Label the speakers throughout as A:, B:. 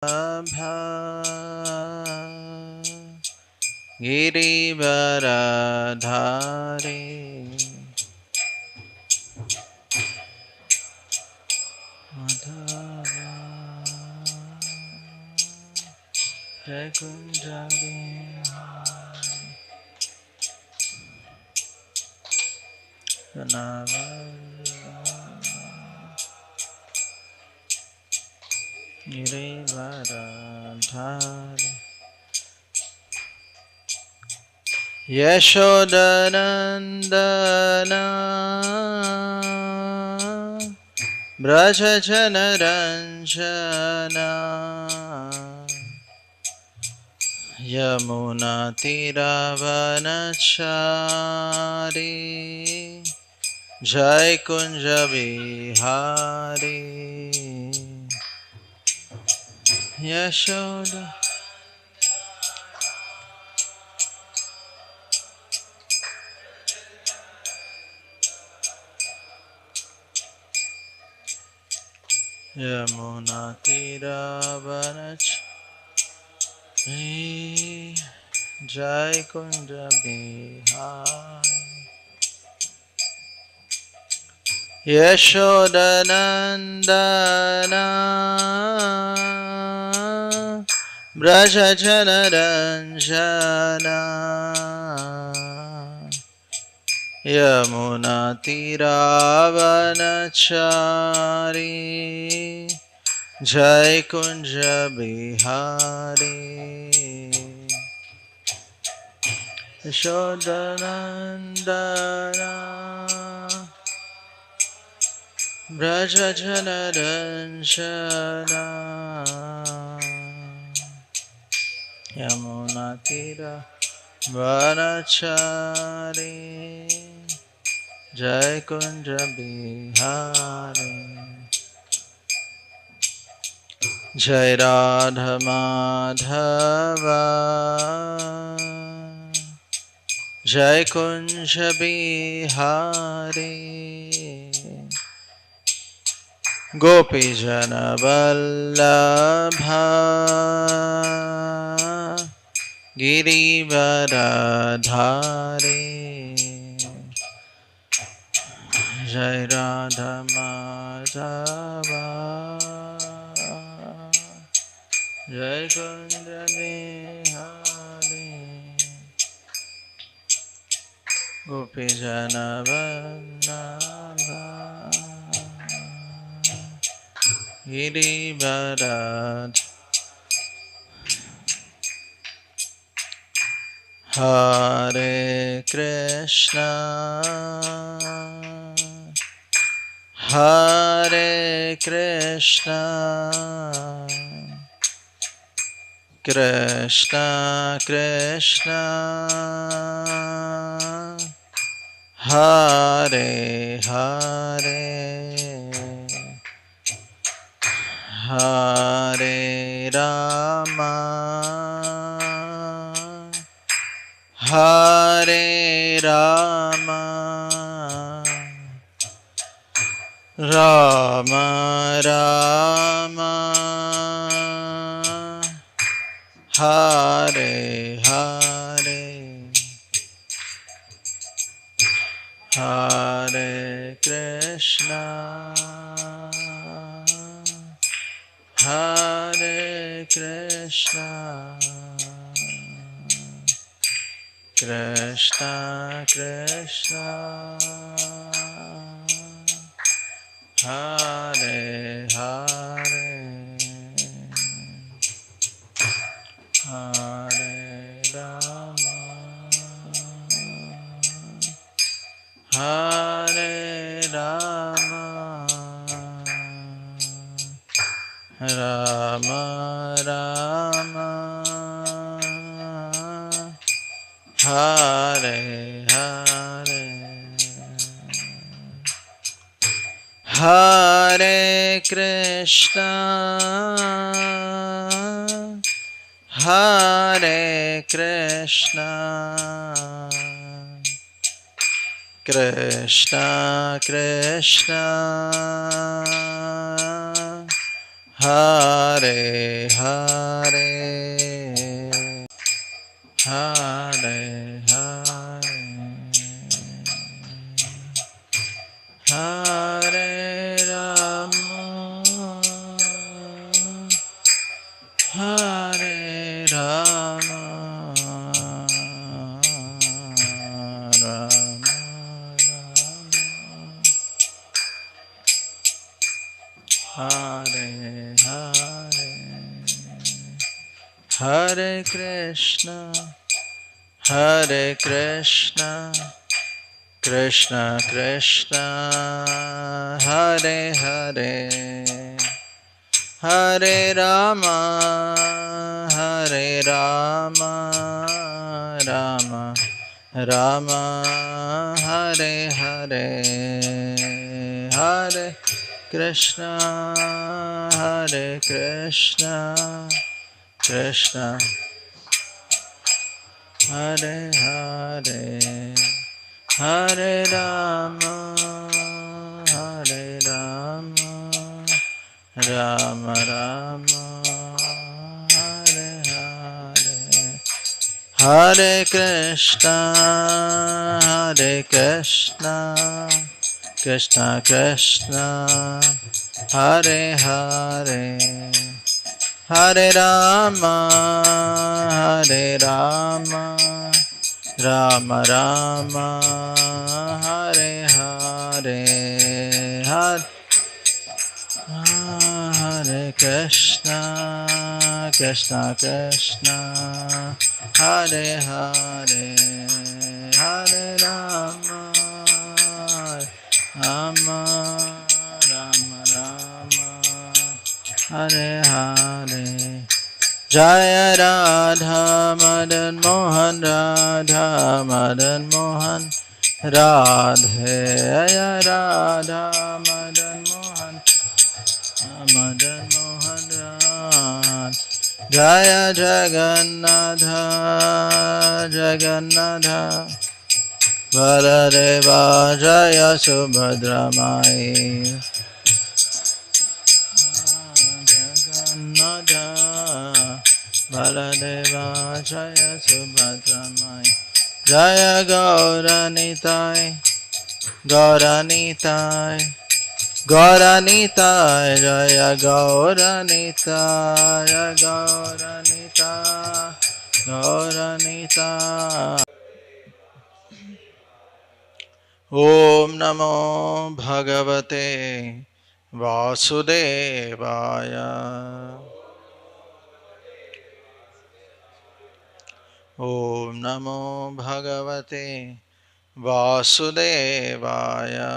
A: Bha Girivaradhare Madhava Jaikunja Vihari Girivaradhare Yashodanandana Brajajanaranjana Yamunatiravanachari Jai Kunja Vihari Yashoda Yamunatiravanachari Jai Kunja Vihari Yashodanandana Brajajanaranjana Yamunatiravanachari Jai Kunja Bihari Yashodanandana Brajajanaranjana Yamunatiravanachari Jai Kunja Bihari Jai Radha Madhava Jai Kunja Bihari Gopi Jana Vallabha Girivaradhari Jai Radha Madhava Jai Kunja Bihari Gopi Jana Vallabha Girivaradhari Hare Krishna Hare Krishna Krishna Krishna Hare Hare Hare Rama Hare Rama Rama Rama Hare Hare Hare Krishna Hare Krishna Krishna Krishna Hare Hare Hare Rama Hare Rama Rama Rama Hare Hare Hare Krishna Hare Krishna Krishna Krishna Hare Hare Hare Hare Hare Rama Hare Rama Rama Rama Hare Hare Hare Krishna Hare Krishna Krishna Krishna Hare Hare Hare Rama Hare Rama Rama Rama Hare Hare Hare Krishna Hare Krishna Krishna Hare Hare Hare Rama Hare Rama Rama Rama Hare Hare Hare Krishna Hare Krishna Krishna Krishna Hare Hare Hare Rama Hare Rama Rama Rama Hare Hare Hare Hare Krishna Krishna Krishna Hare Hare Hare Rama Rama Rama Rama Hare Hare Jaya Radha Madan Mohan Radha Madan Mohan Radhe Jaya Radha Madan Mohan Madan Mohan Radhe Jaya Jagannatha Jagannatha Baladeva Jaya Subhadramai Jagannatha Baladeva Jaya Subhadramai Jaya Gauranitai Gauranitai Gauranitai Jaya Gauranitai Jaya Gauranitai Gauranitai Om Namo Bhagavate Vasudevaya Om Namo Bhagavate Vasudevaya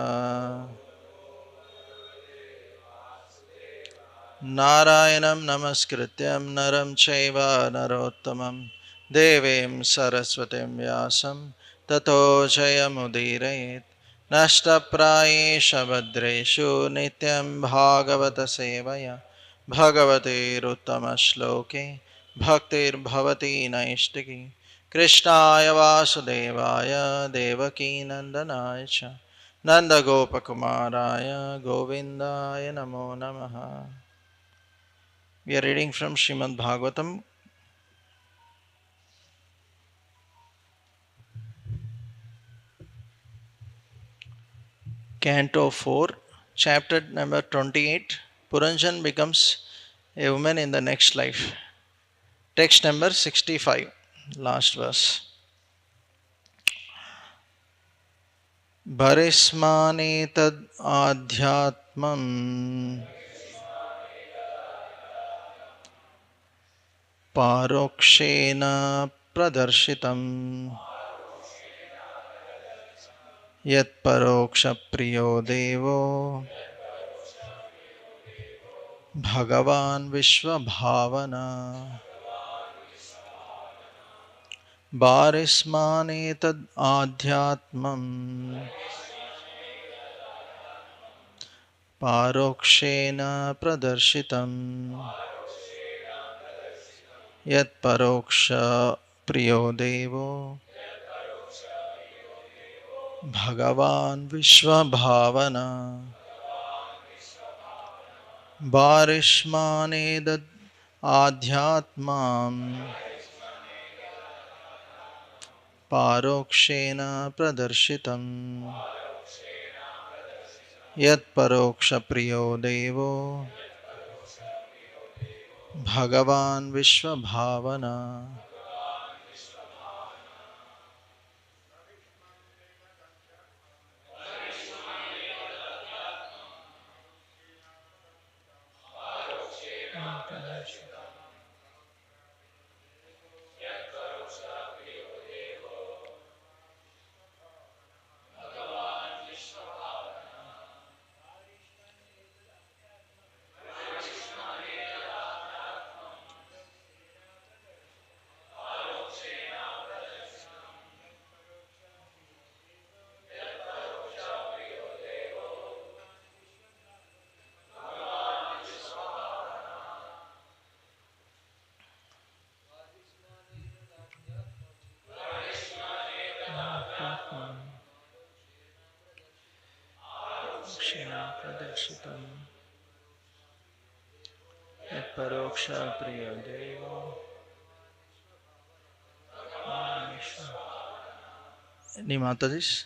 A: Narayanam Namaskrityam Naram Chaiva Narottamam Devim Saraswatim Vyasam Tato Jayamudire Nashtaprayesha Bhadreshu Nityam Bhagavata Sevaya Bhagavate Ruttama Bhaktir Bhavati Naishtiki Krishnaya Vasudevaya Devaki Nandanaya Cha Nanda Gopakumaraya Govindaya Namo Namaha. We are reading from Srimad Bhagavatam, Canto 4, Chapter number 28. Puranjan becomes a woman in the next life. Text number 65, last verse. Bharismanetad adhyatmam parokshena pradarshitam yat paroksha priyo devo Bhagavan Vishwabhavana Bharismanetad adhyatmam Parokshena pradarshitam Yat paroksha priyo devo Bhagavan Vishwabhavana बारिष्मानेदद् आध्यात्मां पारोक्षेण प्रदर्शितम् यत्परोक्षप्रियो देवो भगवान् विश्वभावना. Any Matajis?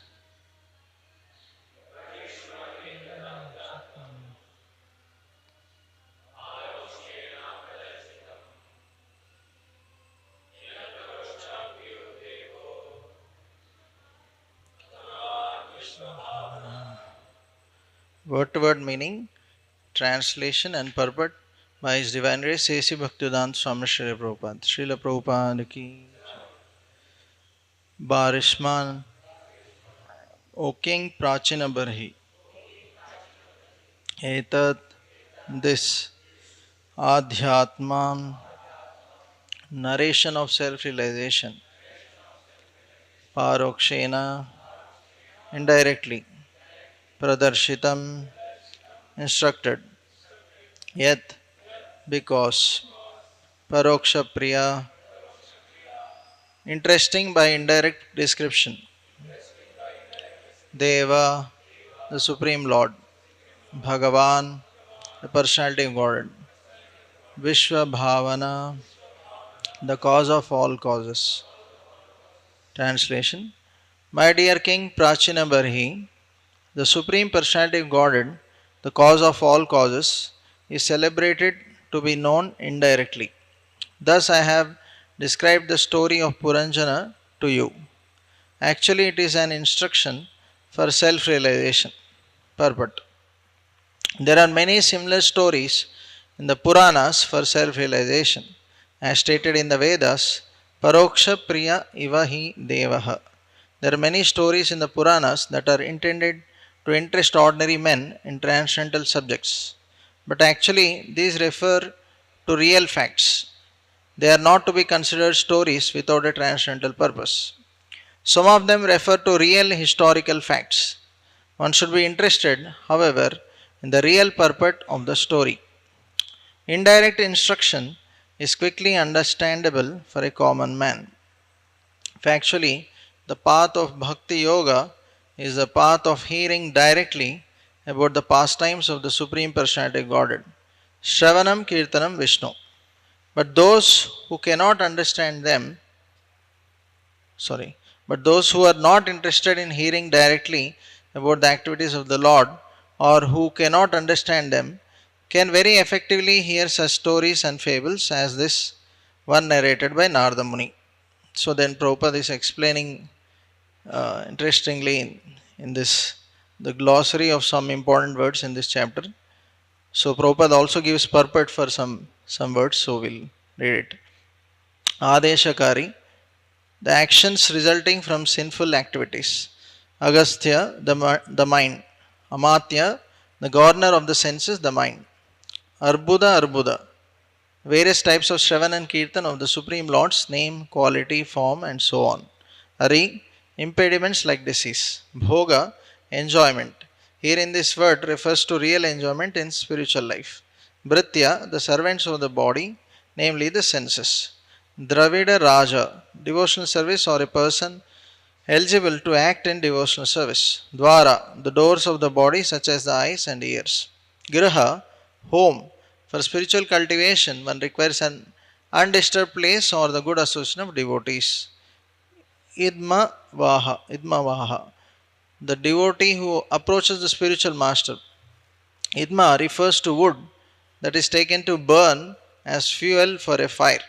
A: Word to word meaning, translation and purport by His Divine Grace A.C. Bhaktivedanta Swami Srila Prabhupada. Srila Prabhupada ki Barishman, O King Prachina Barhi, Etat, this Adhyatman, narration of self-realization, Parokshena, indirectly, Pradarshitam, instructed, Yet, because, Paroksha Priya, interesting by indirect description, Deva, the Supreme Lord, Bhagavan, the personality of God, Vishwa Bhavana, the cause of all causes. Translation: My dear King Prachina Barhi, the Supreme Personality of Godhead, the cause of all causes, is celebrated to be known indirectly. Thus I have described the story of Puranjana to you. Actually, it is an instruction for self-realization. Purport: There are many similar stories in the Puranas for self-realization. As stated in the Vedas, Paroksha Priya Ivahi Devaha. There are many stories in the Puranas that are intended to interest ordinary men in transcendental subjects. But actually, these refer to real facts. They are not to be considered stories without a transcendental purpose. Some of them refer to real historical facts. One should be interested, however, in the real purport of the story. Indirect instruction is quickly understandable for a common man. Factually, the path of Bhakti Yoga is the path of hearing directly about the pastimes of the Supreme Personality of Godhead. Shravanam Kirtanam Vishnu. But those who cannot understand them, but those who are not interested in hearing directly about the activities of the Lord or who cannot understand them, can very effectively hear such stories and fables as this one narrated by Narada Muni. So then Prabhupada is explaining interestingly in this the glossary of some important words in this chapter. So Prabhupada also gives purport for some words, so we'll read it. Adeshakari, the actions resulting from sinful activities. Agastya, the mind. Amatya, the governor of the senses, the mind. Arbuda, various types of Shravan and Kirtan of the Supreme Lord's name, quality, form, and so on. Ari, impediments like disease. Bhoga, enjoyment. Here in this word refers to real enjoyment in spiritual life. Britya, the servants of the body, namely the senses. Dravida Raja, devotional service or a person eligible to act in devotional service. Dwara, the doors of the body such as the eyes and ears. Graha, home. For spiritual cultivation, one requires an undisturbed place or the good association of devotees. Idma Vaha, the devotee who approaches the spiritual master. Idma refers to wood that is taken to burn as fuel for a fire.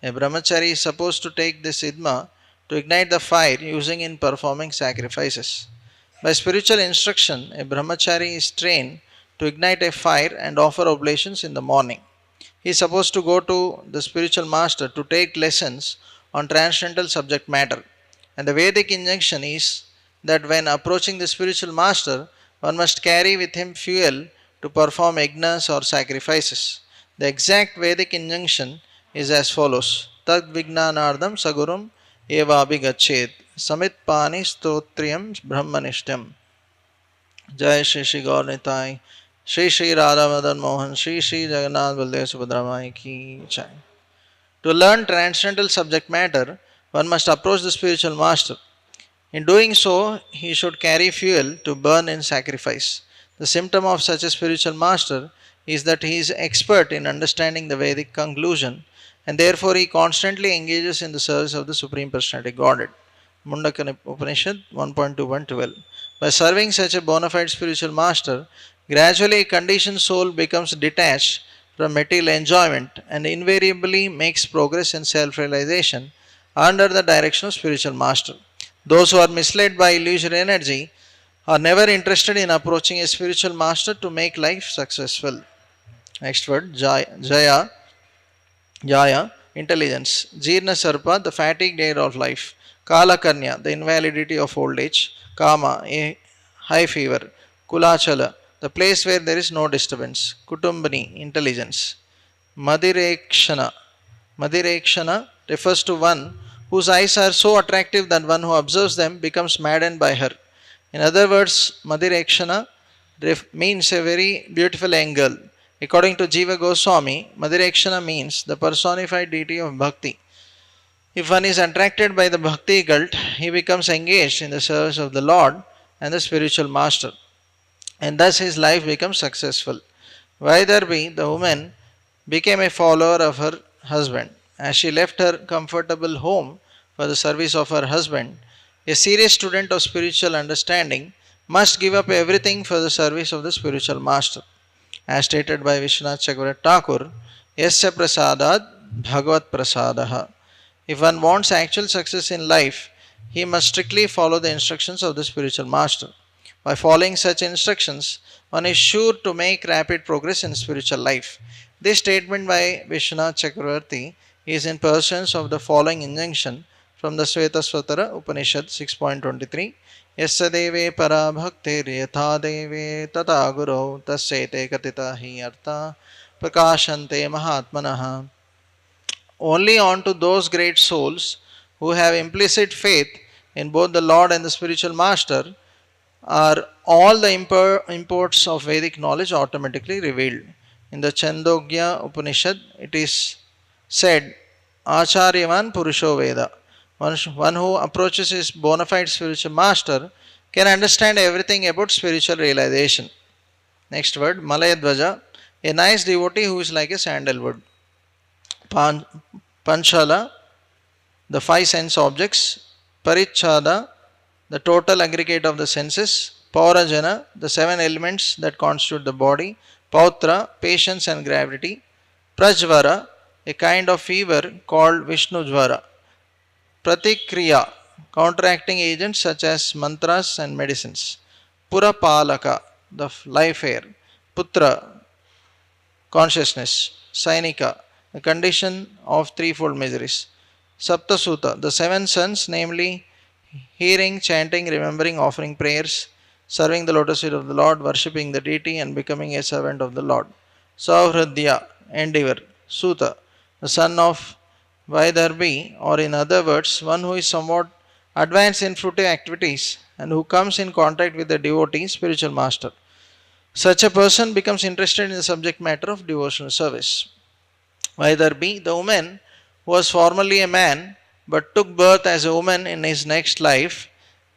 A: A brahmachari is supposed to take this idma to ignite the fire using in performing sacrifices. By spiritual instruction, a brahmachari is trained to ignite a fire and offer oblations in the morning. He is supposed to go to the spiritual master to take lessons on transcendental subject matter. And the Vedic injunction is that when approaching the spiritual master, one must carry with him fuel to perform yagnas or sacrifices. The exact Vedic injunction is as follows: Tad Vignanardam Sagurum Eva Abhigachet Samit Pani Stotriam Brahmanishtam. Jai Shri Shri Gaur Nitai, Shri Shri Radha Madan Mohan, Shri Shri Jagannath Baldev Subhadra Mai Ki Jai. To learn transcendental subject matter, one must approach the spiritual master. In doing so, he should carry fuel to burn in sacrifice. The symptom of such a spiritual master is that he is expert in understanding the Vedic conclusion, and therefore he constantly engages in the service of the Supreme Personality Godhead. Mundaka Upanishad 1.2.12. By serving such a bona fide spiritual master, gradually a conditioned soul becomes detached from material enjoyment and invariably makes progress in self realization under the direction of spiritual master. Those who are misled by illusory energy are never interested in approaching a spiritual master to make life successful. Next word, Jaya, intelligence. Jirna Sarpa, the fatigued air of life. Kala Kanya, the invalidity of old age. Kama, a high fever. Kulachala, the place where there is no disturbance. Kutumbani, intelligence. Madirekshana. Madirekshana refers to one whose eyes are so attractive that one who observes them becomes maddened by her. In other words, Madirekshana means a very beautiful young girl. According to Jiva Goswami, Madirekshana means the personified deity of bhakti. If one is attracted by the bhakti cult, he becomes engaged in the service of the Lord and the spiritual master, and thus his life becomes successful. Vaidarbi, the woman, became a follower of her husband. As she left her comfortable home for the service of her husband, a serious student of spiritual understanding must give up everything for the service of the spiritual master. As stated by Vishwanath Chakravarti Thakur, Yasya Prasadat Bhagavat Prasadaha. If one wants actual success in life, he must strictly follow the instructions of the spiritual master. By following such instructions, one is sure to make rapid progress in spiritual life. This statement by Vishwanath Chakravarti is in pursuance of the following injunction from the Svetasvatara Upanishad 6.23. Yasya deve para bhaktir yatha deve tata guru tasyete katita hi artha prakashante mahatmanaha. Only unto those great souls who have implicit faith in both the Lord and the spiritual master are all the imports of Vedic knowledge automatically revealed. In the Chandogya Upanishad, it is said, Acharyavan Purusho Veda. One who approaches his bona fide spiritual master can understand everything about spiritual realization. Next word, Malayadvaja, a nice devotee who is like a sandalwood. Panchala, the five sense objects. Parichada, the total aggregate of the senses. Paurajana, the seven elements that constitute the body. Pautra, patience and gravity. Prajvara, a kind of fever called Vishnujvara. Pratikriya, counteracting agents such as mantras and medicines. Purapalaka, the life air. Putra, consciousness. Sainika, the condition of threefold miseries. Saptasuta, the seven sons, namely hearing, chanting, remembering, offering prayers, serving the lotus feet of the Lord, worshipping the deity, and becoming a servant of the Lord. Sauhridya, endeavor. Suta, the son of Vaidarbi, or in other words, one who is somewhat advanced in fruitive activities and who comes in contact with the devotee, spiritual master. Such a person becomes interested in the subject matter of devotional service. Vaidarbi, the woman who was formerly a man but took birth as a woman in his next life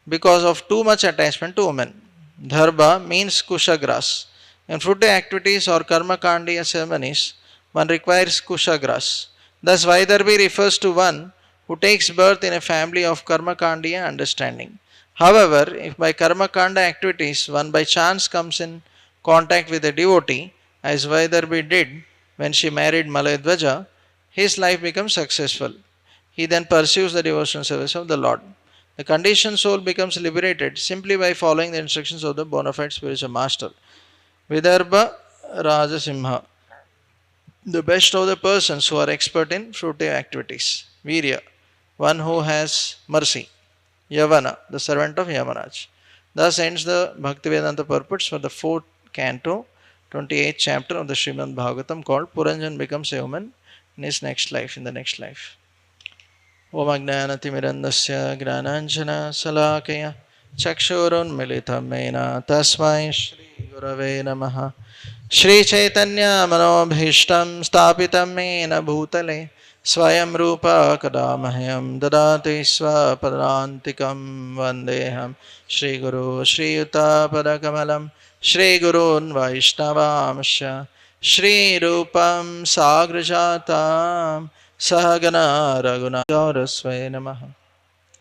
A: because of too much attachment to women. Dharba means kusha grass. In fruitive activities or karma kandiya ceremonies, one requires kushagras. Thus, Vaidarbhi refers to one who takes birth in a family of karma kandiya understanding. However, if by karma kanda activities one by chance comes in contact with a devotee, as Vaidarbhi did when she married Malayadvaja, his life becomes successful. He then pursues the devotional service of the Lord. The conditioned soul becomes liberated simply by following the instructions of the bona fide spiritual master. Vidarbha Rajasimha, the best of the persons who are expert in fruitive activities. Virya, one who has mercy. Yavana, the servant of Yamaraj. Thus ends the Bhaktivedanta purports for the fourth canto, 28th chapter of the Srimad Bhagavatam called Puranjan becomes a woman in his next life, in the next life. Om Ajnanatimirandasya Grananjana Salakaya Chakshurunmilitam Mena Tasmai Shri Gurave Namaha Shri Chaitanya Manobhishtam Stapitam Mena Bhutale Swayam Rupa Kadamahyam Dadati Swapadantikam Vandeham Shri Guru Shri Yuta Padakamalam Shri Gurun Vaishnavamsha Shri Rupam Sagrajatam Sahagana Raguna Gaurasvai Namaha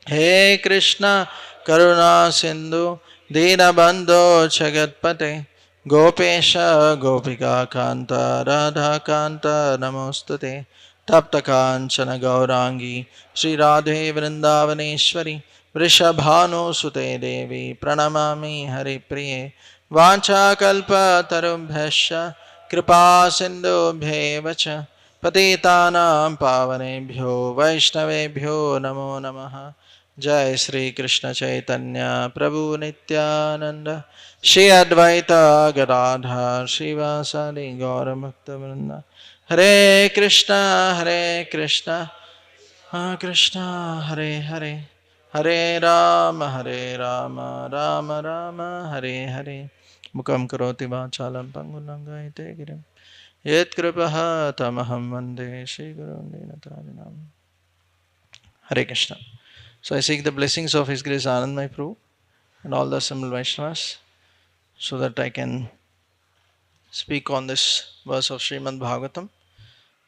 A: He Krishna Karuna Sindhu Dinabandho Jagatpate Gopesha Gopika Kanta Radha Kanta Namostate Tapta Kanchana Gaurangi Sri Radhe Vrindavaneshwari Vrishabhanu Sute Devi Pranamami Hari Priye Vancha Kalpa Tarubhyasya Kripa Sindhu Bhevacha Patitanam Pavanebhyo Vaishnavebhyo Namo Namaha Jai Sri Krishna Chaitanya Prabhu Nityananda Shri Advaita Gadadhar Srivasadi Gaura Bhakta Vrinda Hare Krishna Krishna Hare Hare Hare Rama Rama Rama Hare Hare Mukam Karoti Vachalam Pangulanga Girim Yet Kripaha Tamaham Vande Shri Guru Dinatarinam Hare Krishna. So I seek the blessings of His Grace Anandamai Prabhu and all the assembled Vaishnavas so that I can speak on this verse of Srimad Bhagavatam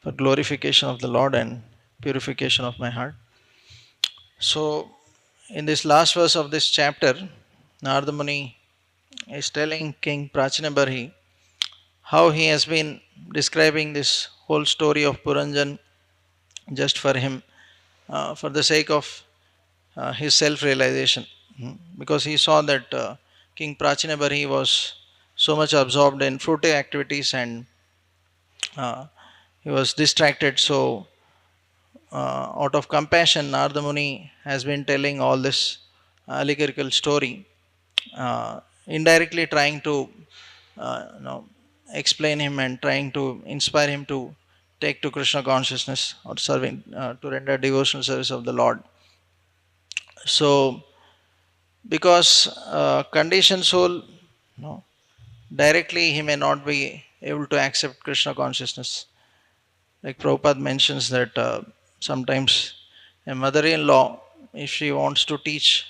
A: for glorification of the Lord and purification of my heart. So in this last verse of this chapter, Narada Muni is telling King Prachinabarhi how he has been describing this whole story of Puranjan just for him, for the sake of his self-realization, because he saw that King Prachinabarhi was so much absorbed in fruitive activities and he was distracted. So out of compassion, Narada Muni has been telling all this allegorical story, indirectly trying to explain him and trying to inspire him to take to Krishna consciousness or serving, to render devotional service of the Lord. So, because conditioned soul, directly he may not be able to accept Krishna consciousness. Like Prabhupada mentions that sometimes a mother-in-law, if she wants to teach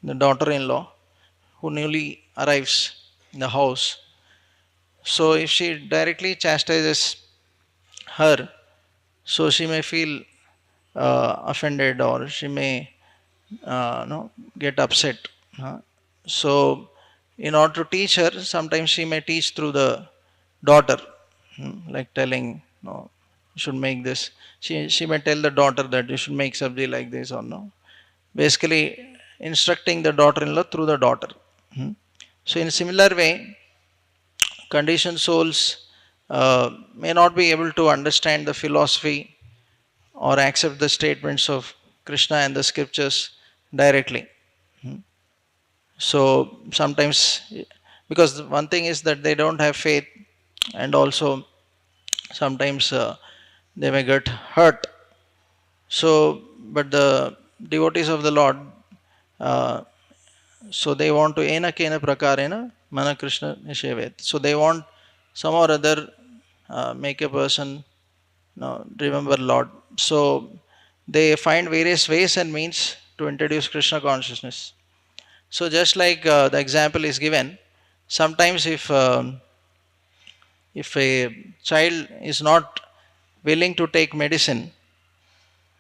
A: the daughter-in-law who newly arrives in the house, so if she directly chastises her, so she may feel offended or she may get upset. So, in order to teach her, sometimes she may teach through the daughter, like telling, you should make this. She may tell the daughter that you should make sabji like this or no. Basically, instructing the daughter-in-law through the daughter. So, in a similar way, conditioned souls may not be able to understand the philosophy or accept the statements of Krishna and the scriptures directly. So sometimes, because one thing is that they don't have faith, and also sometimes they may get hurt. So, but the devotees of the Lord, so they want to ena kena prakarena mana Krishna nishevet. So they want some or other make a person remember Lord. So they find various ways and means to introduce Krishna consciousness. So just like the example is given, sometimes if if a child is not willing to take medicine,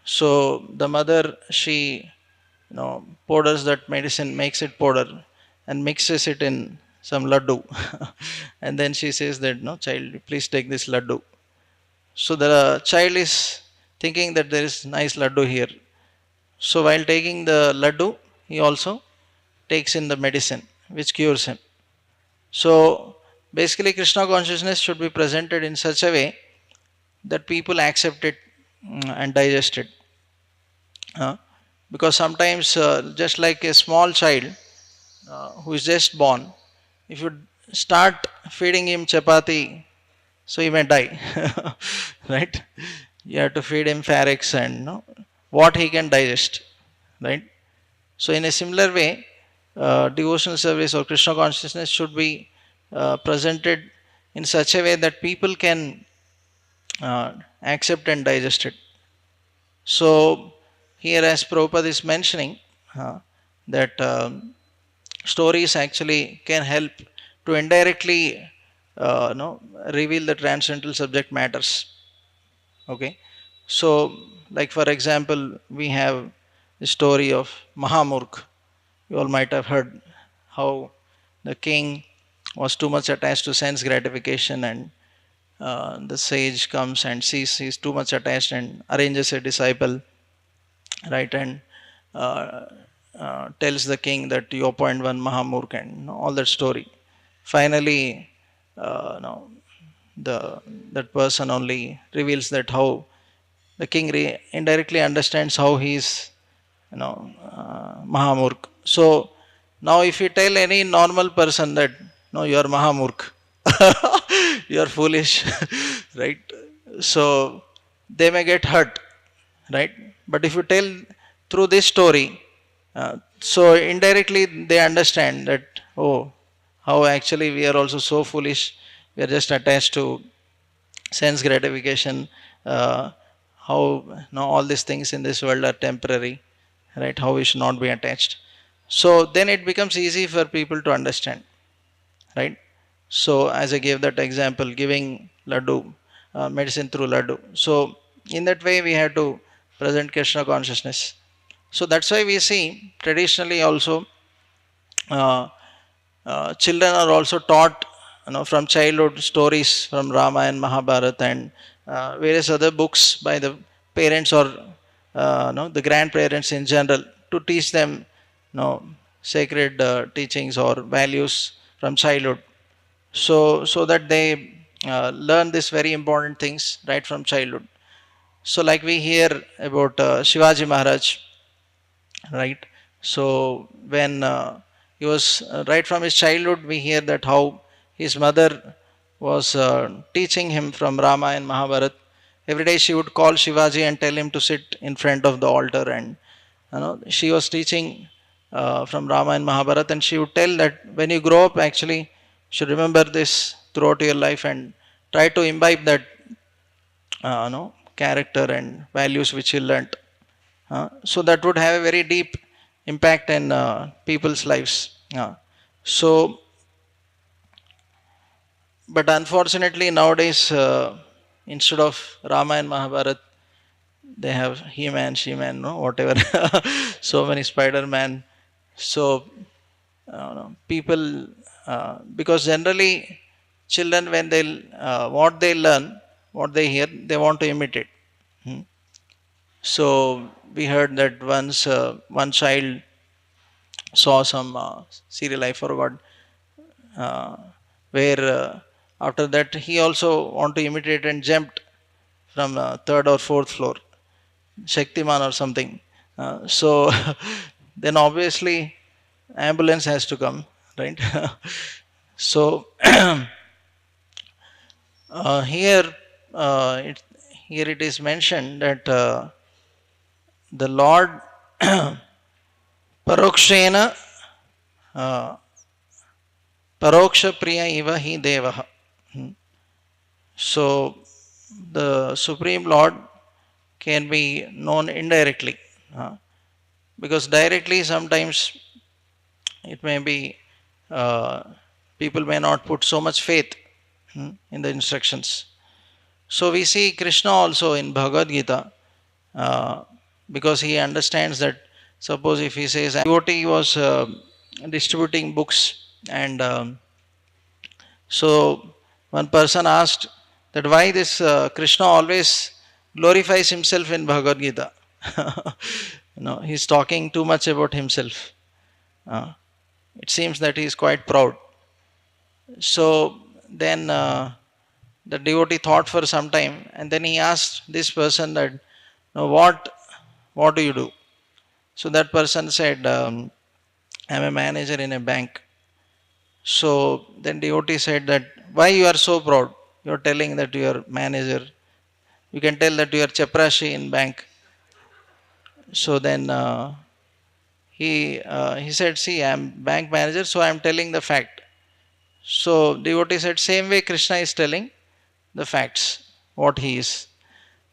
A: so the mother, she powders that medicine, makes it powder, and mixes it in some laddu, and then she says that, no child, please take this laddu. So the child is thinking that there is nice laddu here. So while taking the laddu, he also takes in the medicine which cures him. So basically, Krishna consciousness should be presented in such a way that people accept it, and digest it. Uh, because sometimes, just like a small child who is just born, if you start feeding him chapati, so he may die, right? You have to feed him Farex and what he can digest, right? So, in a similar way, devotional service or Krishna consciousness should be presented in such a way that people can accept and digest it. So, here, as Prabhupada is mentioning, that stories actually can help to indirectly reveal the transcendental subject matters. Okay, so like for example, we have the story of Mahamurk. You all might have heard how the king was too much attached to sense gratification, and the sage comes and sees he's too much attached and arranges a disciple, right? And uh, tells the king that you appoint one Mahamurk, and all that story. Finally, no, the that person only reveals that how the king indirectly understands how he is, Mahamurk. So now, if you tell any normal person that no, you are Mahamurk, you are foolish, right? So they may get hurt, right? But if you tell through this story, so indirectly they understand that, oh, how actually we are also so foolish. We are just attached to sense gratification. Uh, how all these things in this world are temporary, right? How we should not be attached. So then it becomes easy for people to understand, right? So as I gave that example, giving laddu, medicine through laddu. So in that way, we have to present Krishna consciousness. So that's why we see traditionally also, uh, children are also taught, from childhood, stories from Rama and Mahabharata, and various other books by the parents or the grandparents in general, to teach them, sacred teachings or values from childhood. So that they learn these very important things right from childhood. So like we hear about Shivaji Maharaj, right? So when he was right from his childhood, we hear that how his mother was teaching him from Rama and Mahabharata. Every day she would call Shivaji and tell him to sit in front of the altar, and she was teaching from Rama and Mahabharata, and she would tell that when you grow up, actually, you should remember this throughout your life and try to imbibe that character and values which you learnt. So that would have a very deep impact in people's lives. So, but unfortunately nowadays, instead of Rama and Mahabharat, they have He-Man, She-Man, no, whatever. So many Spider-Man. So people, because generally children, when they what they learn, what they hear, they want to imitate. Hmm. So we heard that once one child saw some serial, I forgot, uh, where after that he also want to imitate and jumped from third or fourth floor, Shaktiman or something. So then obviously ambulance has to come, right? So here, here it is mentioned that the Lord parokshena paroksha priya iva hi devaha. So the Supreme Lord can be known indirectly, because directly sometimes it may be, people may not put so much faith. in the instructions. So we see Krishna also in Bhagavad Gita, uh, because he understands that suppose if he says devotee was distributing books, and so one person asked that why this Krishna always glorifies himself in Bhagavad Gita. He's talking too much about himself. It seems that he is quite proud. So then the devotee thought for some time, and then he asked this person that, "Now what do you do?" So that person said, "I'm a manager in a bank." So then devotee said that, "Why you are so proud? You are telling that you are manager. You can tell that you are chaprashi in bank." So then he said, "See, I am bank manager, so I am telling the fact." So devotee said, "Same way Krishna is telling the facts, what he is.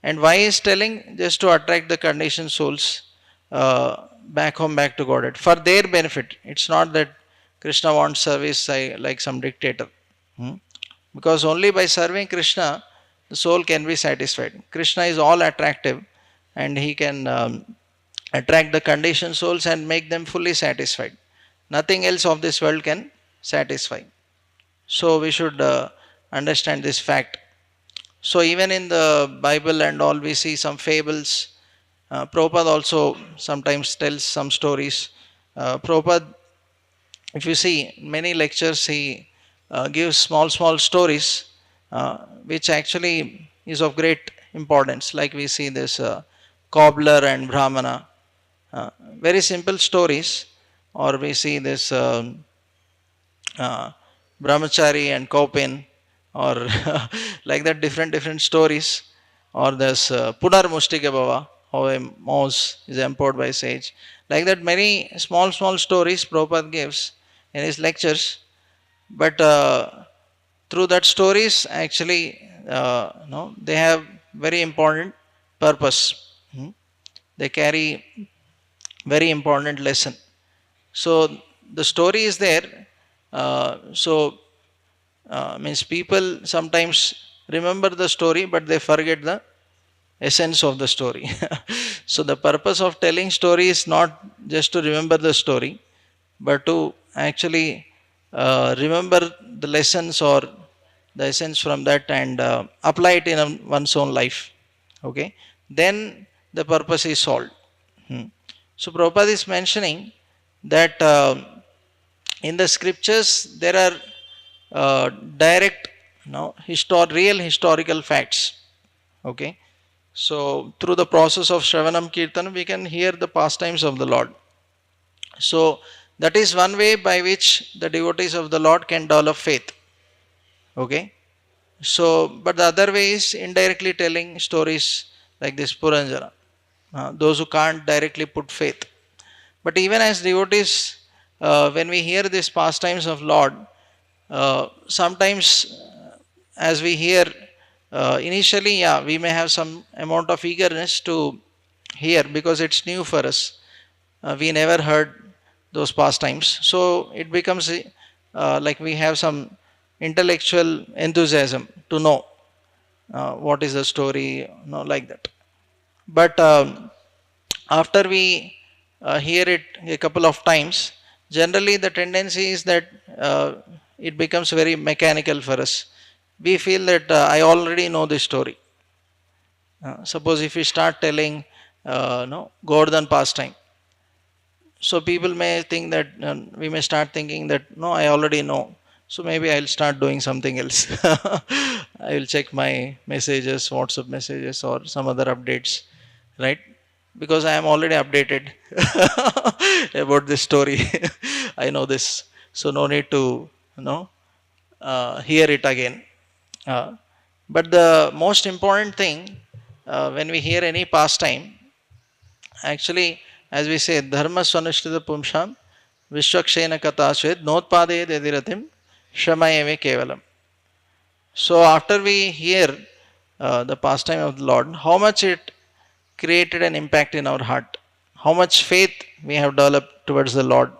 A: And why he is telling? Just to attract the conditioned souls back home, back to Godhead, for their benefit. It's not that Krishna wants service like some dictator. Hmm? Because only by serving Krishna, the soul can be satisfied. Krishna is all attractive, and he can attract the conditioned souls and make them fully satisfied. Nothing else of this world can satisfy. So we should understand this fact. So even in the Bible and all, we see some fables. Prabhupada also sometimes tells some stories. Prabhupada, if you see many lectures, he gives small stories, which actually is of great importance. Like we see this cobbler and Brahmana, very simple stories. Or we see this uh, brahmachari and Kaupin, or like that, different stories. Or there's Punar Mustika Bhava, how a mouse is empowered by sage. Like that, many small stories Prabhupada gives in his lectures. But through that stories, actually, no, they have very important purpose. They carry very important lesson. So the story is there. Means people sometimes remember the story, but they forget the essence of the story. So the purpose of telling story is not just to remember the story, but to actually remember the lessons or the essence from that, and apply it in one's own life. Okay, then the purpose is solved. Hmm. So Prabhupada is mentioning that in the scriptures there are direct, real historical facts. Okay, so through the process of Shravanam Kirtan, we can hear the pastimes of the Lord. So that is one way by which the devotees of the Lord can develop faith. Okay, so but the other way is indirectly telling stories like this Puranjana, those who can't directly put faith. But even as devotees, when we hear these pastimes of Lord, sometimes as we hear, initially, yeah, we may have some amount of eagerness to hear because it's new for us. We never heard those pastimes. So it becomes like we have some intellectual enthusiasm to know what is the story, like that. But after we hear it a couple of times, generally the tendency is that it becomes very mechanical for us. We feel that I already know this story. Suppose if we start telling no Govardhan pastime, so people may think that we may start thinking that no, I already know. So maybe I'll start doing something else. I will check my messages, WhatsApp messages, or some other updates, right? Because I am already updated about this story. I know this, so no need to hear it again. Uh, but the most important thing, when we hear any pastime, actually, as we say, dharma swanushtita pumsham vishwakshena katasvet notpade dediratim shamayame kevalam. So after we hear the pastime of the Lord, how much it created an impact in our heart, how much faith we have developed towards the Lord,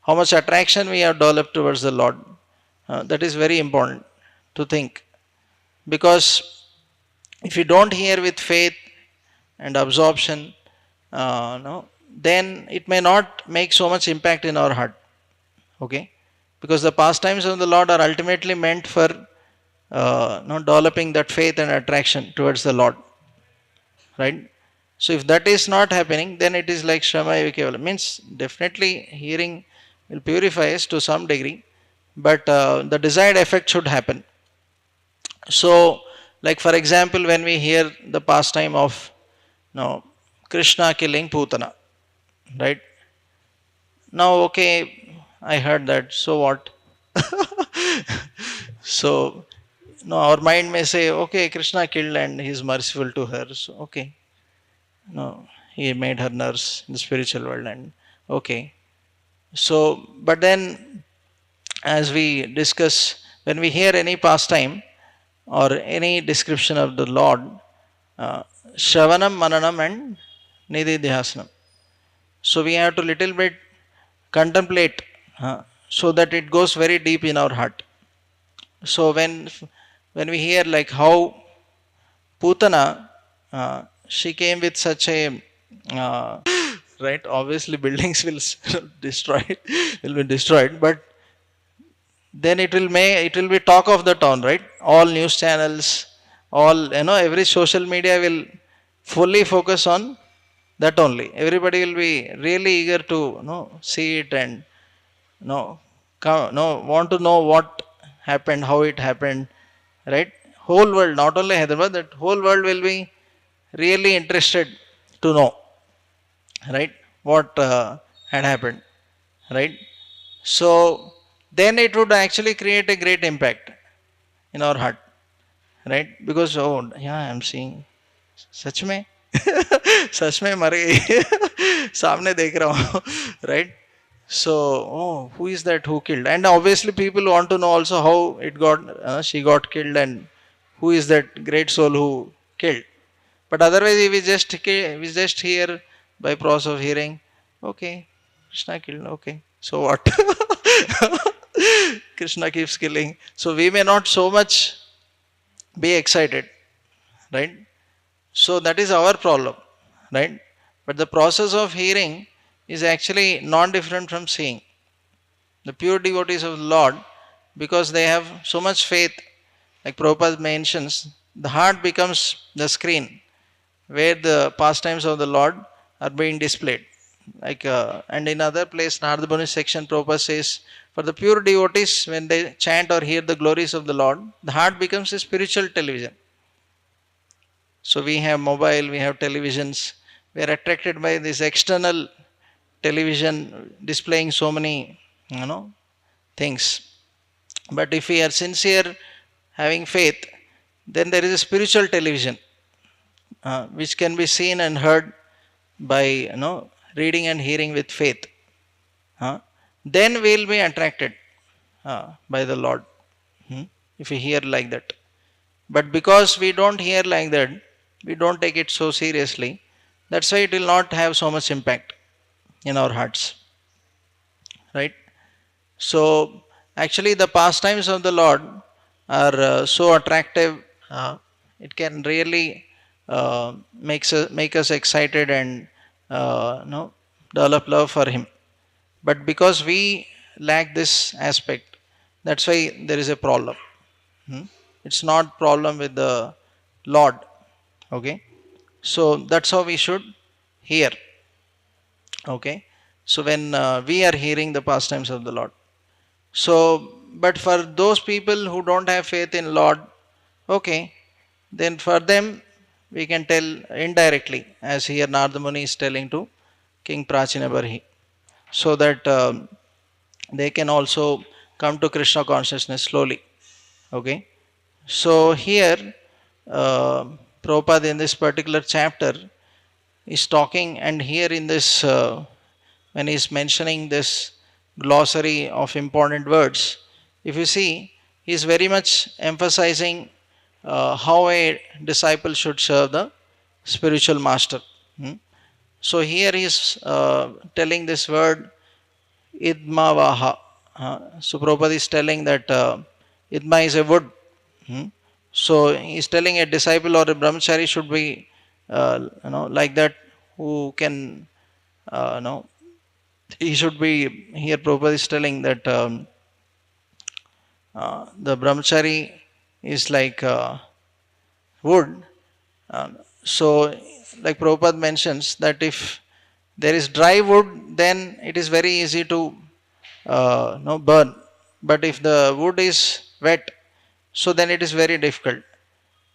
A: how much attraction we have developed towards the Lord, that is very important. to think. Because if you don't hear with faith and absorption, no, then it may not make so much impact in our heart. Okay, because the pastimes of the Lord are ultimately meant for developing that faith and attraction towards the Lord, right? So if that is not happening, then it is like Shramaya Vikevala. Means definitely hearing will purify us to some degree, but the desired effect should happen. So, like for example, when we hear the pastime of no Krishna killing Putana, right? Now, okay, I heard that. So what? So, no, our mind may say, okay, Krishna killed and he is merciful to her. So, okay, no, he made her nurse in the spiritual world, and okay. So, but then, as we discuss, when we hear any pastime or any description of the Lord, Shravanam, Mananam, and Nididhyasanam. So, we have to little bit contemplate so that it goes very deep in our heart. So, when we hear like how Putana, she came with such a right. Obviously, buildings will destroy, will be destroyed, but then it will be talk of the town, right? All news channels, all every social media will fully focus on that only. Everybody will be really eager to see it and want to know what happened, how it happened, right? Whole world, not only Hyderabad, that whole world will be really interested to know, right? What had happened, right? So then it would actually create a great impact in our heart, right? Because oh yeah, I'm seeing सच में सच में मर गई सामने देख रहा हूँ right? So oh, who is that who killed? And obviously people want to know also how it got she got killed, and who is that great soul who killed. But otherwise if we just hear by process of hearing, okay, Krishna killed, okay, so what? Krishna keeps killing. So we may not so much be excited, right? So that is our problem, right? But the process of hearing is actually non different from seeing. The pure devotees of the Lord, because they have so much faith, like Prabhupada mentions, the heart becomes the screen where the pastimes of the Lord are being displayed. Like and in other place, Narada Muni section, Prabhupada says, for the pure devotees, when they chant or hear the glories of the Lord, the heart becomes a spiritual television. So we have mobile, we have televisions. We are attracted by this external television displaying so many, things. But if we are sincere, having faith, then there is a spiritual television which can be seen and heard by reading and hearing with faith. Then we will be attracted by the Lord. If we hear like that. But because we don't hear like that, we don't take it so seriously. That's why it will not have so much impact in our hearts. Right? So, actually, the pastimes of the Lord are so attractive. It can really make us excited and develop love for Him. But because we lack this aspect, that's why there is a problem. It's not problem with the Lord. Okay, so that's how we should hear. Okay, so when we are hearing the pastimes of the Lord. So, but for those people who don't have faith in Lord, okay, then for them we can tell indirectly, as here Narada Muni is telling to King Prachina Barhi, so that they can also come to Krishna consciousness slowly. Okay, so here Prabhupada in this particular chapter is talking, and here in this when he is mentioning this glossary of important words, if you see, he is very much emphasizing how a disciple should serve the spiritual master. So here he is telling this word idmavaha. So Prabhupada is telling that idma is a wood, Hmm? So he's telling a disciple or a brahmachari should be, like that, who can, he should be, here Prabhupada is telling that the brahmachari is like wood. So, like Prabhupada mentions, that if there is dry wood, then it is very easy to burn. But if the wood is wet, so then it is very difficult.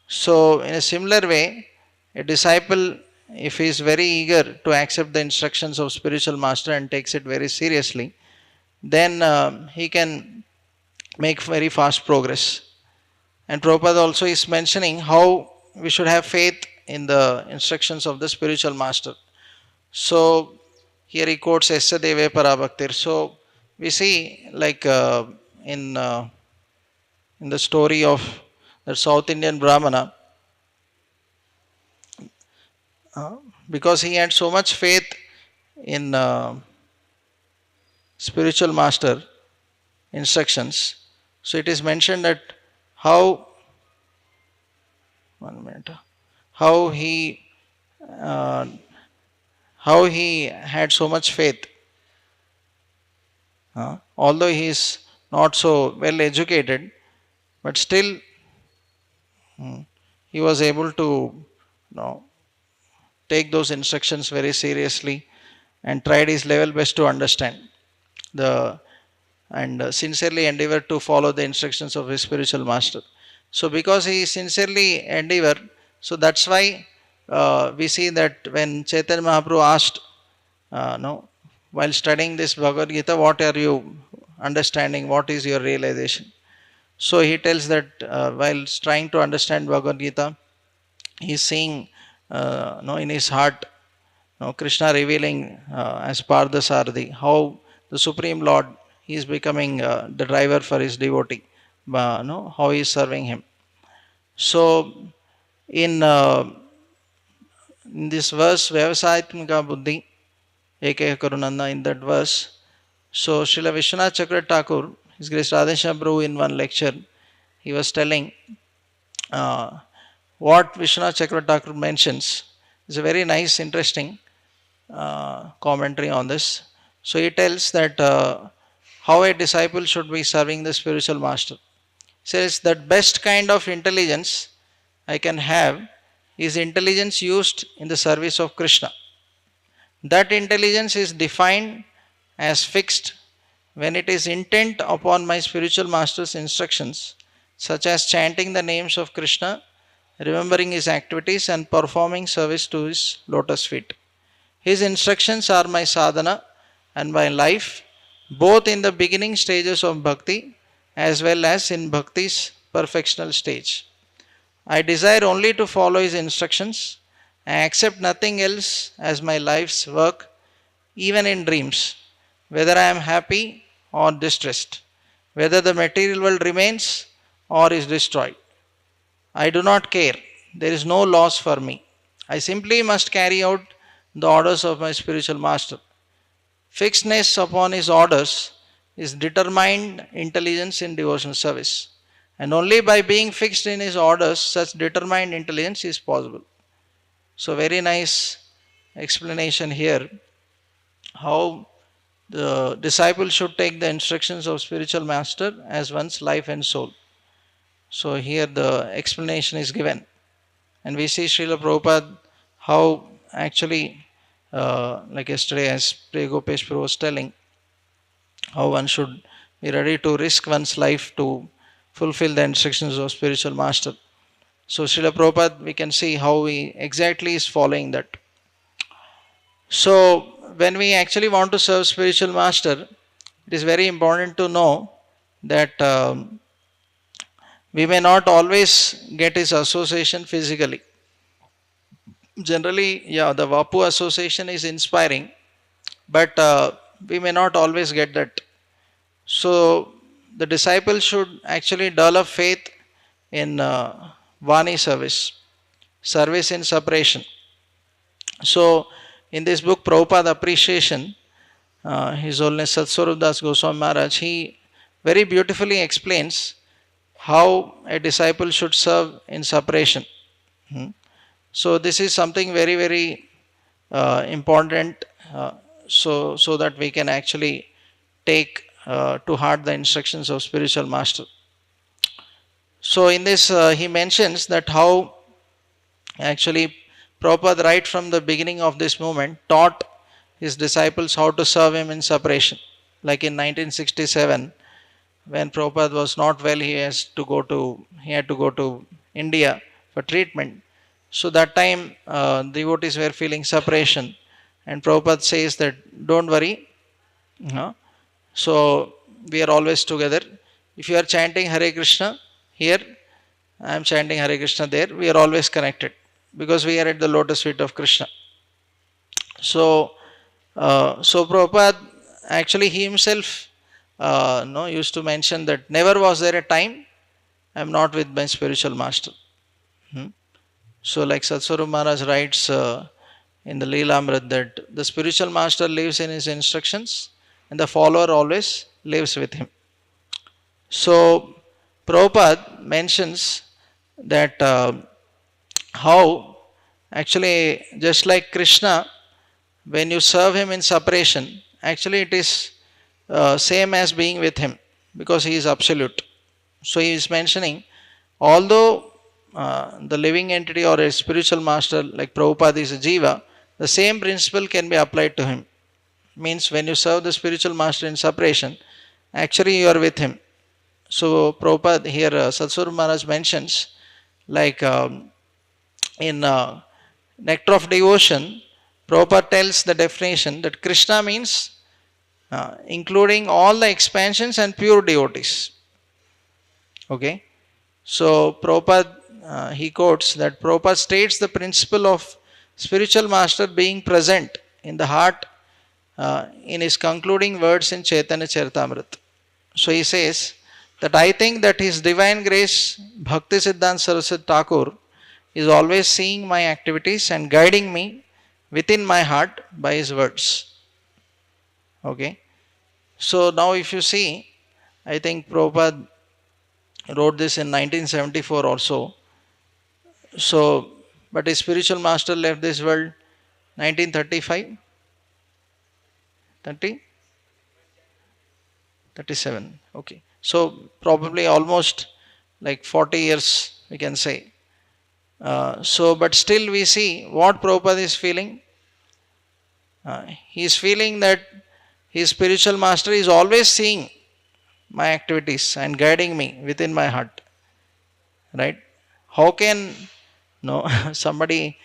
A: So, in a similar way, a disciple, if he is very eager to accept the instructions of spiritual master and takes it very seriously, then he can make very fast progress. And Prabhupada also is mentioning how we should have faith in the instructions of the spiritual master. So here he quotes Essa Deve Parabhaktir. So we see, like in the story of the South Indian Brahmana, uh, because he had so much faith in spiritual master instructions. So it is mentioned that how, one minute, how he uh, how he had so much faith, although he is not so well educated, but still he was able to take those instructions very seriously and tried his level best to understand the and sincerely endeavored to follow the instructions of his spiritual master. So because he sincerely endeavored, so that's why we see that when Chaitanya Mahaprabhu asked, no, while studying this Bhagavad Gita, what are you understanding? What is your realization? So he tells that while trying to understand Bhagavad Gita, he is seeing, in his heart, Krishna revealing as Partha Sarthi, how the Supreme Lord, he is becoming the driver for his devotee, how he is serving him. So in this verse, Vyavasayatmika Buddhi, Ekaya Karunanda, in that verse, so Srila Vishwanath Chakra Thakur, His Grace Radheshyam Prabhu, in one lecture, he was telling uh, what Vishwanath Chakra Thakur mentions is a very nice, interesting commentary on this. So he tells that how a disciple should be serving the spiritual master. He says that best kind of intelligence I can have is intelligence used in the service of Krishna. That intelligence is defined as fixed when it is intent upon my spiritual master's instructions, such as chanting the names of Krishna, remembering his activities, and performing service to his lotus feet. His instructions are my sadhana and my life, both in the beginning stages of bhakti as well as in bhakti's perfectional stage. I desire only to follow his instructions. I accept nothing else as my life's work, even in dreams, whether I am happy or distressed, whether the material world remains or is destroyed. I do not care. There is no loss for me. I simply must carry out the orders of my spiritual master. Fixedness upon his orders is determined intelligence in devotional service. And only by being fixed in his orders, such determined intelligence is possible. So, very nice explanation here how the disciple should take the instructions of spiritual master as one's life and soul. So, here the explanation is given. And we see Srila Prabhupada how actually, like yesterday, as Pregopesh Prabhu was telling, how one should be ready to risk one's life to fulfill the instructions of spiritual master. So Srila Prabhupada, we can see how he exactly is following that. So when we actually want to serve spiritual master, it is very important to know that we may not always get his association physically. Generally, yeah, the Vapu association is inspiring, but we may not always get that. So the disciple should actually develop faith in Vani service in separation. So in this book, Prabhupada Appreciation, His Holiness Satswarup Das Goswami Maharaj, he very beautifully explains how a disciple should serve in separation. Hmm. So this is something very very important, so that we can actually take to heart the instructions of spiritual master. So in this he mentions that how actually Prabhupada right from the beginning of this movement taught his disciples how to serve him in separation. Like in 1967, when Prabhupada was not well, he had to go to India for treatment. So that time devotees were feeling separation, and Prabhupada says that don't worry, so we are always together. If you are chanting Hare Krishna here, I am chanting Hare Krishna there, we are always connected because we are at the lotus feet of Krishna. So, so Prabhupada actually he himself no, used to mention that never was there a time I am not with my spiritual master. Hmm. So, like Satsvarup Maharaj writes in the Leelamrit that the spiritual master lives in his instructions and the follower always lives with him. So, Prabhupada mentions that how actually just like Krishna, when you serve him in separation, actually it is same as being with him because he is absolute. So he is mentioning, although the living entity or a spiritual master like Prabhupada is a jiva, the same principle can be applied to him. Means when you serve the spiritual master in separation, actually you are with him. So Prabhupada here, Satsvarup Maharaj mentions, like in Nectar of Devotion, Prabhupada tells the definition that Krishna means including all the expansions and pure devotees. Okay, so Prabhupada he quotes that Prabhupada states the principle of spiritual master being present in the heart in his concluding words in Chaitanya Charitamrita. So he says that I think that His Divine Grace Bhakti Siddhanta Saraswati Thakur is always seeing my activities and guiding me within my heart by His words. Okay, so now if you see, I think Prabhupada wrote this in 1974 also. So, but his spiritual master left this world 1935, 30, 37. Okay, so probably almost like 40 years we can say. So, but still we see what Prabhupada is feeling. He is feeling that his spiritual master is always seeing my activities and guiding me within my heart. Right? How can no somebody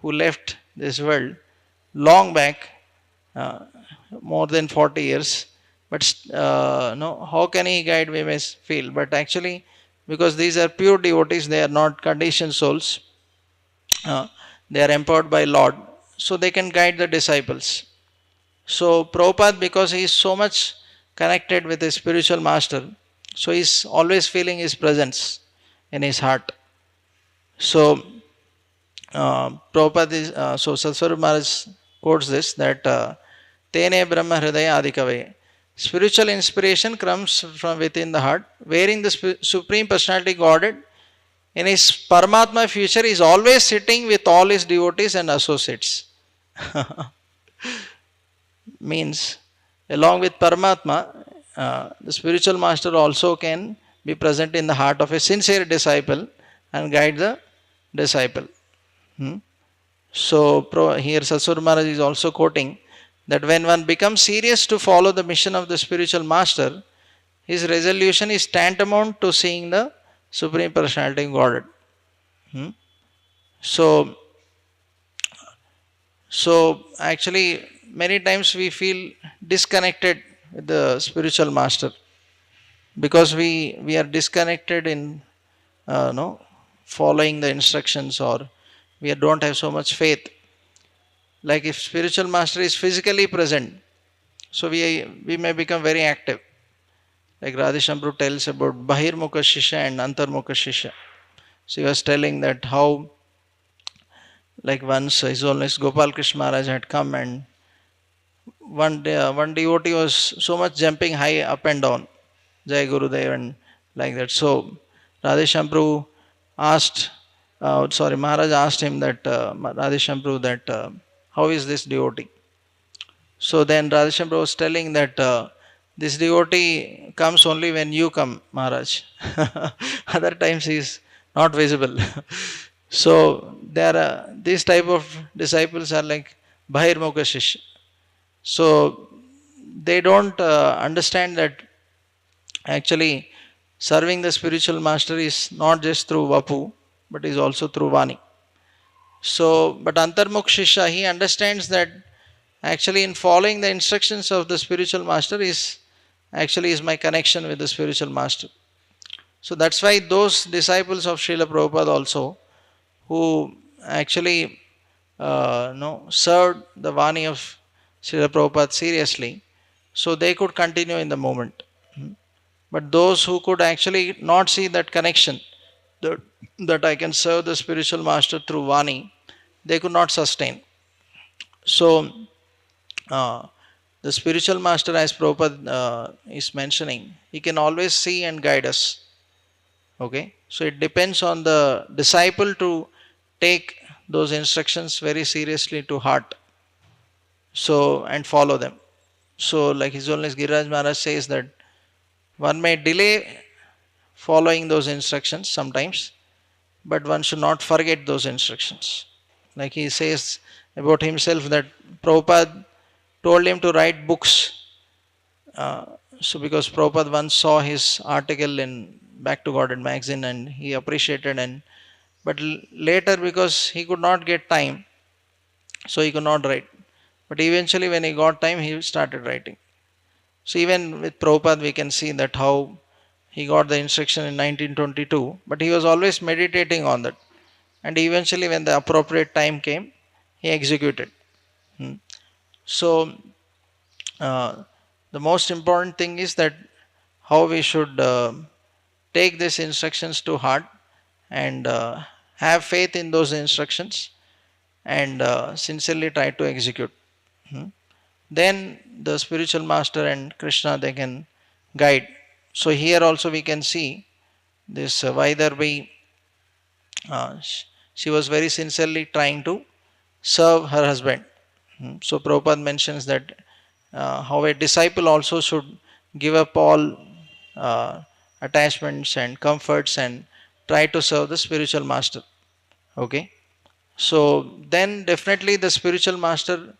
A: who left this world long back, uh, more than 40 years, but no, how can he guide we may feel? But actually, because these are pure devotees, they are not conditioned souls. Uh, they are empowered by Lord, so they can guide the disciples. So Prabhupada, because he is so much connected with his spiritual master, so he is always feeling his presence in his heart. So Prabhupada is, so Satsvarup Maharaj quotes this that Tene Brahma Hridaya Adikave. Spiritual inspiration comes from within the heart, wherein the Supreme Personality Godhead in his Paramatma future is always sitting with all his devotees and associates. Means, along with Paramatma, the spiritual master also can be present in the heart of a sincere disciple and guide the disciple. Hmm? So, here Satsvarup Maharaj is also quoting that when one becomes serious to follow the mission of the spiritual master, his resolution is tantamount to seeing the Supreme Personality of Godhead. Hmm? So, so actually, many times we feel disconnected with the spiritual master because we are disconnected in no following the instructions, or we don't have so much faith. Like if spiritual master is physically present, so we may become very active. Like Radheshamprabhu tells about Bahirmukha Shishya and Antarmukha Shishya. So he was telling that how, like once His Holiness Gopal Krishna Maharaj had come, and one day, one devotee was so much jumping high up and down, Jai Gurudev and like that. So Radheshyam Prabhu asked, Maharaj asked him that, Radheshyam Prabhu, that how is this devotee? So then Radheshyam Prabhu was telling that this devotee comes only when you come, Maharaj. Other times he is not visible. So there are these type of disciples are like Bahirmukha Shishya. So they don't understand that actually serving the spiritual master is not just through Vapu, but is also through Vani. So, but Antarmukh Shishya, he understands that actually in following the instructions of the spiritual master is actually is my connection with the spiritual master. So that's why those disciples of Srila Prabhupada also, who actually served the Vani of Srila Prabhupada seriously, so they could continue in the movement. But those who could actually not see that connection, that, that I can serve the spiritual master through Vani, they could not sustain. So, the spiritual master, as Prabhupada is mentioning, he can always see and guide us. Okay, so it depends on the disciple to take those instructions very seriously to heart. So, and follow them. So, like His Holiness Giriraj Maharaj says that one may delay following those instructions sometimes, but one should not forget those instructions. Like he says about himself that Prabhupada told him to write books. Uh, so because Prabhupada once saw his article in Back to Godhead magazine and he appreciated, and but later because he could not get time, so he could not write. But eventually when he got time, he started writing. So even with Prabhupada we can see that how he got the instruction in 1922, but he was always meditating on that. And eventually when the appropriate time came, he executed. Hmm. So uh, the most important thing is that how we should take these instructions to heart and have faith in those instructions and sincerely try to execute. Hmm. Then the spiritual master and Krishna, they can guide. So here also we can see this Vaidarbi, she was very sincerely trying to serve her husband. So Prabhupada mentions that how a disciple also should give up all uh, attachments and comforts and try to serve the spiritual master. Okay. So then definitely the spiritual master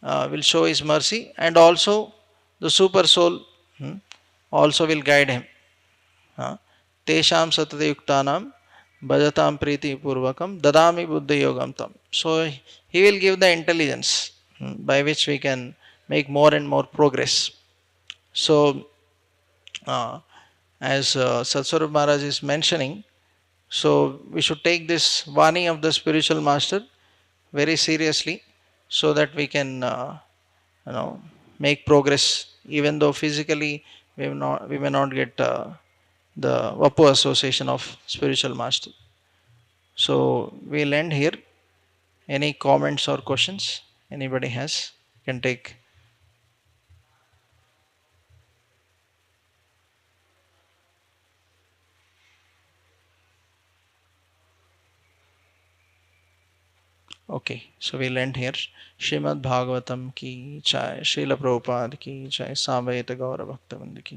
A: will show his mercy, and also the super soul also will guide him. Tesham satadayuktanam bhajatam priti purvakam dadami buddha yogam tam. So he will give the intelligence by which we can make more and more progress. So uh, as Satswarup Maharaj is mentioning, so we should take this Vani of the spiritual master very seriously so that we can you know make progress, even though physically we may not get the Vapu association of spiritual master. So we'll end here. Any comments or questions anybody has can take. Okay, so we'll end here. Shrimad Bhagavatam ki jai, Srila Prabhupada ki jai, Samveta Gaura Bhakta Vrinda ki